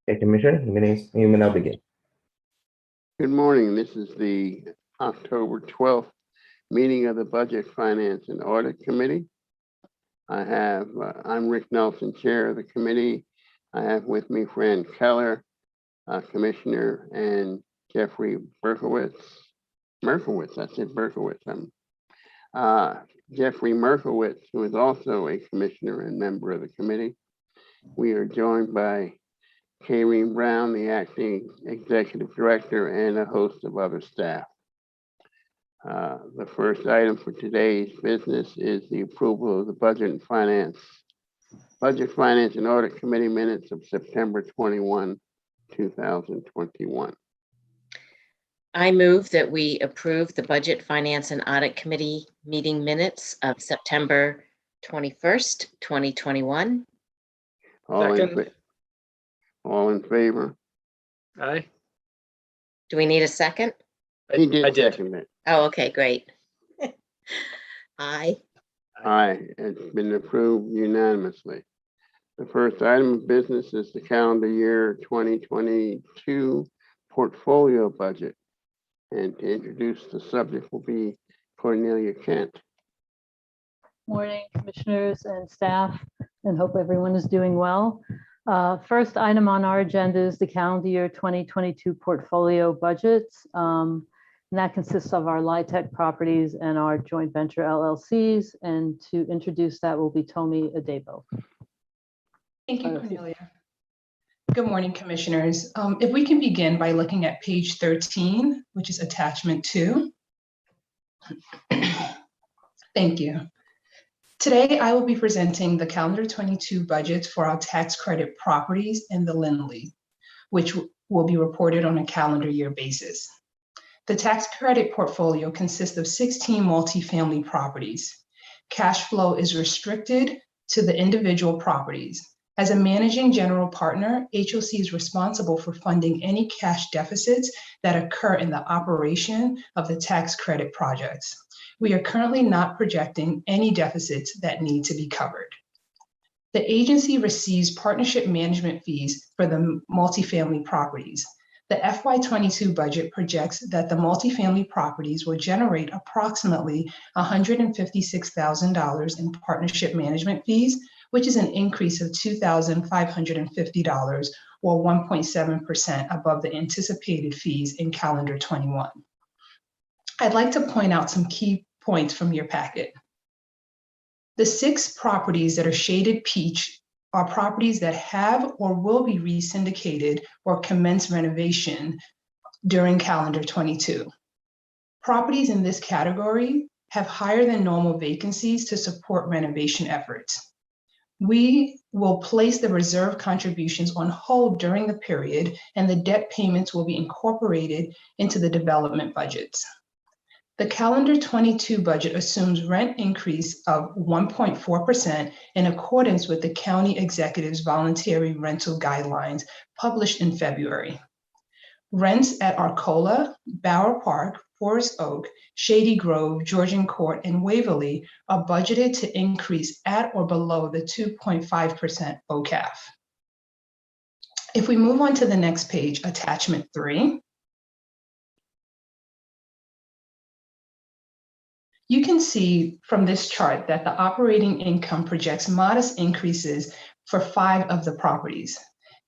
Okay, Commissioner, you may now begin. Good morning. This is the October 12th meeting of the Budget, Finance, and Audit Committee. I'm Rick Nelson, Chair of the committee. I have with me Fran Keller, Commissioner, and Jeffrey Berkowitz. Jeffrey Merkowitz, who is also a commissioner and member of the committee. We are joined by Kayreen Brown, the acting executive director, and a host of other staff. The first item for today's business is the approval of the Budget, Finance, and Audit Committee minutes of September 21, 2021. I move that we approve the Budget, Finance, and Audit Committee meeting minutes of September 21st, 2021. All in favor? Aye. Do we need a second? He did I did. second it. Oh, okay, great. Aye. Aye, it's been approved unanimously. The first item of business is the calendar year 2022 portfolio budget. And to introduce the subject will be Cornelia Kent. Morning, commissioners and staff, and hope everyone is doing well. First item on our agenda is the calendar year 2022 portfolio budgets. And that consists of our LIHTC properties and our joint venture LLCs. And to introduce that will be Tomi Adebo. Thank you, Cornelia. Good morning, commissioners. If we can begin by looking at page 13, which is attachment 2. Thank you. Today, I will be presenting the calendar 22 budgets for our tax credit properties in the Lindley, which will be reported on a calendar year basis. The tax credit portfolio consists of 16 multifamily properties. Cash flow is restricted to the individual properties. As a managing general partner, HOC is responsible for funding any cash deficits that occur in the operation of the tax credit projects. We are currently not projecting any deficits that need to be covered. The agency receives partnership management fees for the multifamily properties. The FY22 budget projects that the multifamily properties will generate approximately $156,000 in partnership management fees, which is an increase of $2,550 or 1.7% above the anticipated fees in calendar 21. I'd like to point out some key points from your packet. The 6 properties that are shaded peach are properties that have or will be re-syndicated or commence renovation during calendar 22. Properties in this category have higher than normal vacancies to support renovation efforts. We will place the reserve contributions on hold during the period, and the debt payments will be incorporated into the development budgets. The calendar 22 budget assumes rent increase of 1.4% in accordance with the county executive's voluntary rental guidelines published in February. Rents at Arcola, Bower Park, Forest Oak, Shady Grove, Georgian Court, and Waverly are budgeted to increase at or below the 2.5% OCAF. If we move on to the next page, attachment 3, you can see from this chart that the operating income projects modest increases for 5 of the properties.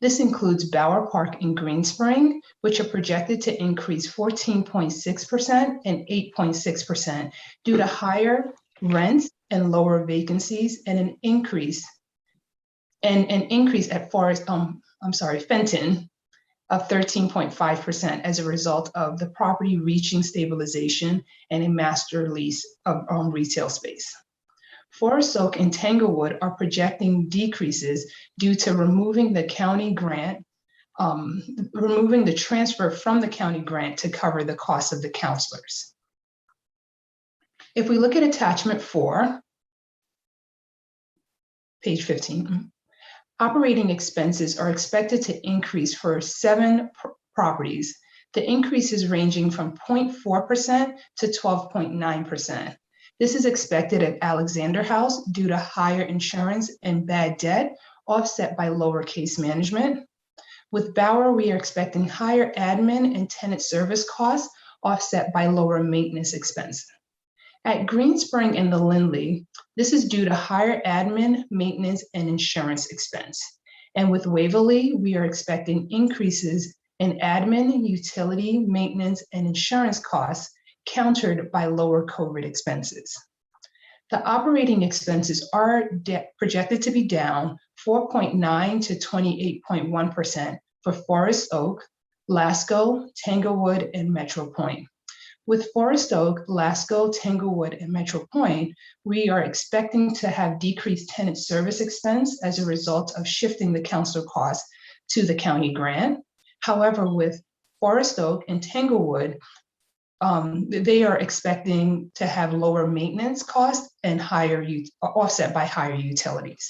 This includes Bower Park in Green Spring, which are projected to increase 14.6% and 8.6% due to higher rents and lower vacancies, and an increase at Fenton of 13.5% as a result of the property reaching stabilization and a master lease of retail space. Forest Oak and Tanglewood are projecting decreases due to removing the county grant, removing the transfer from the county grant to cover the cost of the counselors. If we look at attachment 4, page 15, operating expenses are expected to increase for 7 properties. The increase is ranging from 0.4% to 12.9%. This is expected at Alexander House due to higher insurance and bad debt, offset by lower case management. With Bauer, we are expecting higher admin and tenant service costs offset by lower maintenance expense. At Greenspring and the Lindley, this is due to higher admin, maintenance, and insurance expense. And with Waverly, we are expecting increases in admin, utility, maintenance, and insurance costs countered by lower COVID expenses. The operating expenses are projected to be down 4.9 to 28.1% for Forest Oak, Lasco, Tanglewood, and Metro Point. With Forest Oak, Lasco, Tanglewood, and Metro Point, we are expecting to have decreased tenant service expense as a result of shifting the council costs to the county grant. However, with Forest Oak and Tanglewood, they are expecting to have lower maintenance costs and offset by higher utilities.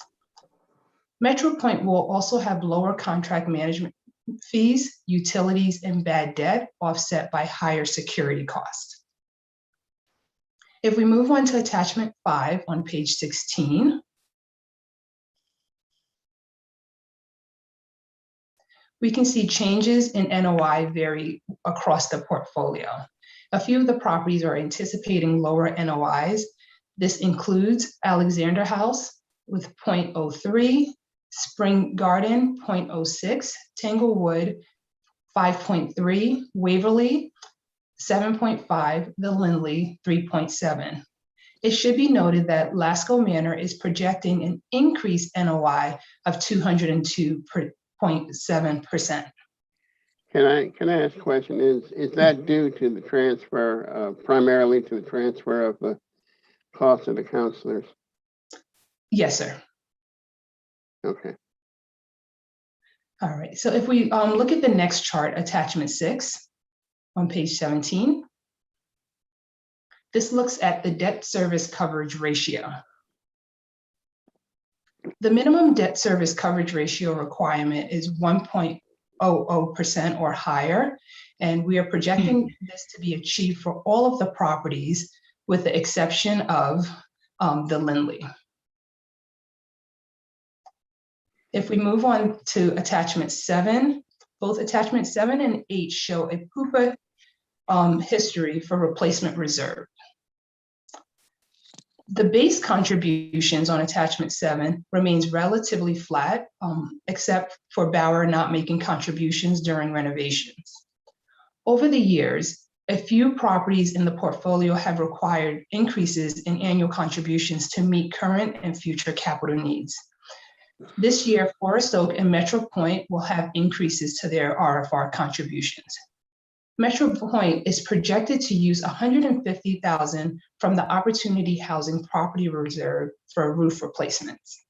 Metro Point will also have lower contract management fees, utilities, and bad debt offset by higher security costs. If we move on to attachment 5 on page 16, we can see changes in NOI vary across the portfolio. A few of the properties are anticipating lower NOIs. This includes Alexander House with 0.03, Spring Garden 0.06, Tanglewood 5.3, Waverly 7.5, the Lindley 3.7. It should be noted that Lasco Manor is projecting an increased NOI of 202.7%. Can I ask a question? Is that due to the transfer, primarily to the transfer of the cost of the counselors? Yes, sir. Okay. All right, so if we look at the next chart, attachment 6 on page 17, this looks at the debt service coverage ratio. The minimum debt service coverage ratio requirement is 1.00% or higher, and we are projecting this to be achieved for all of the properties with the exception of the Lindley. If we move on to attachment 7, both attachment 7 and 8 show a PUPA history for replacement reserve. The base contributions on attachment 7 remains relatively flat, except for Bauer not making contributions during renovations. Over the years, a few properties in the portfolio have required increases in annual contributions to meet current and future capital needs. This year, Forest Oak and Metro Point will have increases to their RFR contributions. Metro Point is projected to use $150,000 from the Opportunity Housing Property Reserve for roof replacements.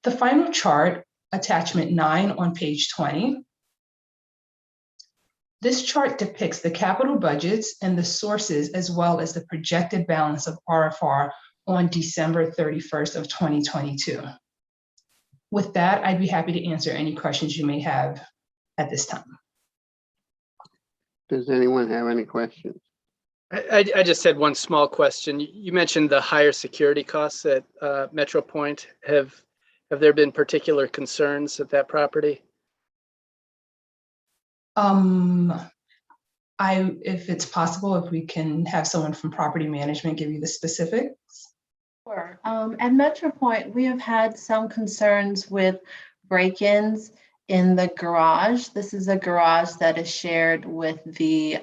The final chart, attachment 9 on page 20. This chart depicts the capital budgets and the sources as well as the projected balance of RFR on December 31st of 2022. With that, I'd be happy to answer any questions you may have at this time. Does anyone have any questions? I just had one small question. You mentioned the higher security costs at Metro Point. Have there been particular concerns at that property? If it's possible, if we can have someone from property management give you the specifics. Sure. At Metro Point, we have had some concerns with break-ins in the garage. This is a garage that is shared with the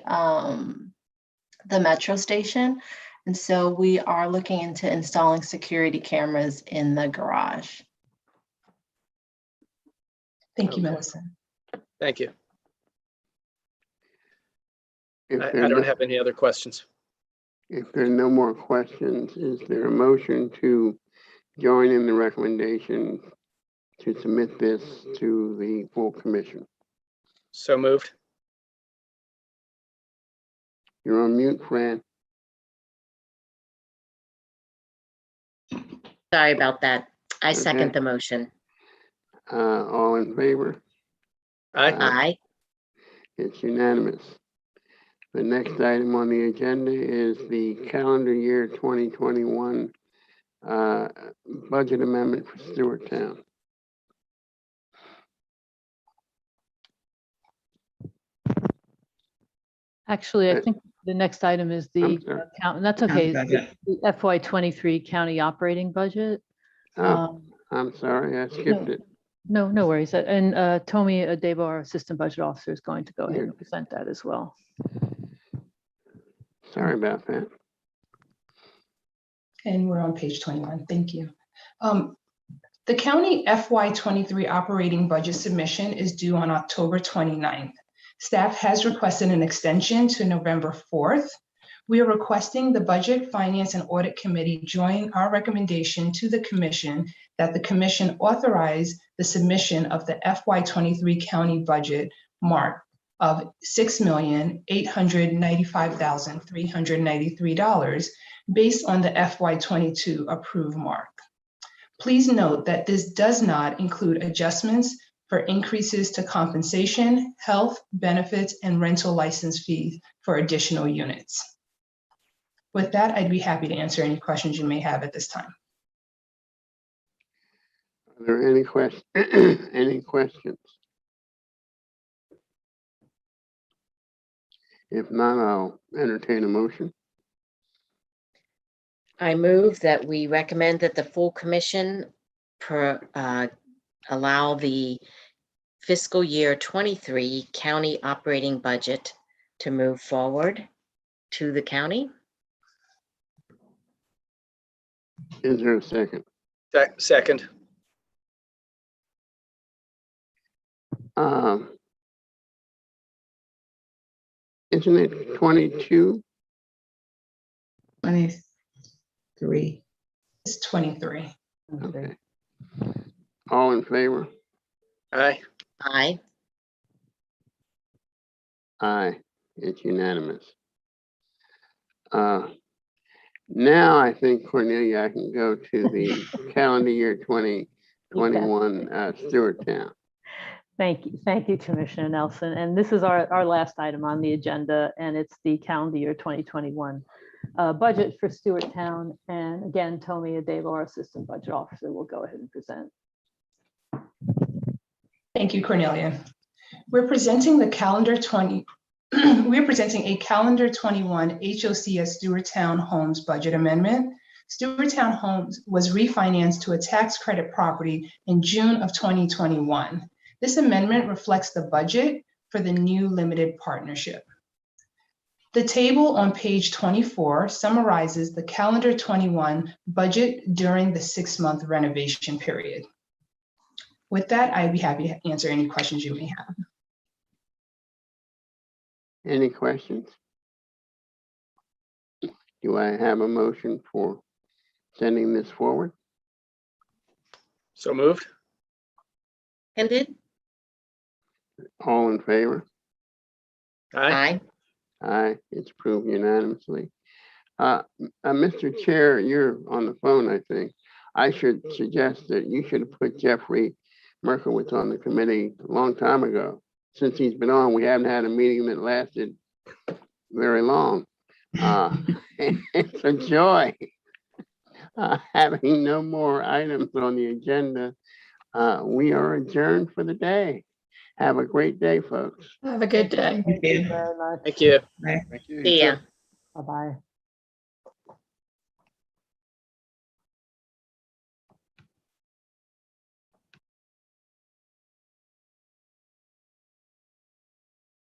metro station. And so we are looking into installing security cameras in the garage. Thank you, Okay. Melissa. Thank you. If I there don't have any other questions. If there are no more questions, is there a motion to join in the recommendation to submit this to the full commission? So moved. You're on mute, Fran. Sorry about that. I second Okay. the motion. All in favor? Aye. Aye. It's unanimous. The next item on the agenda is the calendar year 2021 budget amendment for Stewarttown. Actually, I think the next item is the I'm sorry. count, and that's County okay. budget. The FY23 county operating budget. Oh, Um, I'm sorry, I skipped it. No, no worries. And Tomi Adebo, our Assistant Budget Officer, is going to go ahead Here. and present that as well. Sorry about that. And we're on page 21. Thank you. The county FY23 operating budget submission is due on October 29th. Staff has requested an extension to November 4th. We are requesting the Budget, Finance, and Audit Committee join our recommendation to the Commission that the Commission authorize the submission of the FY23 county budget mark of $6,895,393 based on the FY22 approved mark. Please note that this does not include adjustments for increases to compensation, health, benefits, and rental license fees for additional units. With that, I'd be happy to answer any questions you may have at this time. Are there any questions? Any questions? If not, I'll entertain a motion. I move that we recommend that the full commission allow the fiscal year 23 county operating budget to move forward to the county. Is there a second? Second. Isn't it 22? 23. It's 23. Okay. All in favor? Aye. Aye. Aye, it's unanimous. Now I think, Cornelia, I can go to the calendar year 2021 Stewarttown. Thank you, Commissioner Nelson. And this is our last item on the agenda, and it's the calendar year 2021 budget for Stewarttown. And again, Tomi Adebo, our Assistant Budget Officer, will go ahead and present. Thank you, Cornelia. We're presenting a calendar 21 HOC at Stewarttown Homes budget amendment. Stewarttown Homes was refinanced to a tax credit property in June of 2021. This amendment reflects the budget for the new limited partnership. The table on page 24 summarizes the calendar 21 budget during the 6-month renovation period. With that, I'd be happy to answer any questions you may have. Any questions? Do I have a motion for sending this forward? So moved. Ended. All in favor? Aye. Aye. Aye, it's approved unanimously. Mr. Chair, you're on the phone, I think. I should suggest that you should have put Jeffrey Merkowitz on the committee a long time ago. Since he's been on, we haven't had a meeting that lasted very long. It's a joy. Having no more items on the agenda, we are adjourned for the day. Have a great day, folks. Have a good day. Thank you very much. Thank you. Bye. See ya. Bye-bye.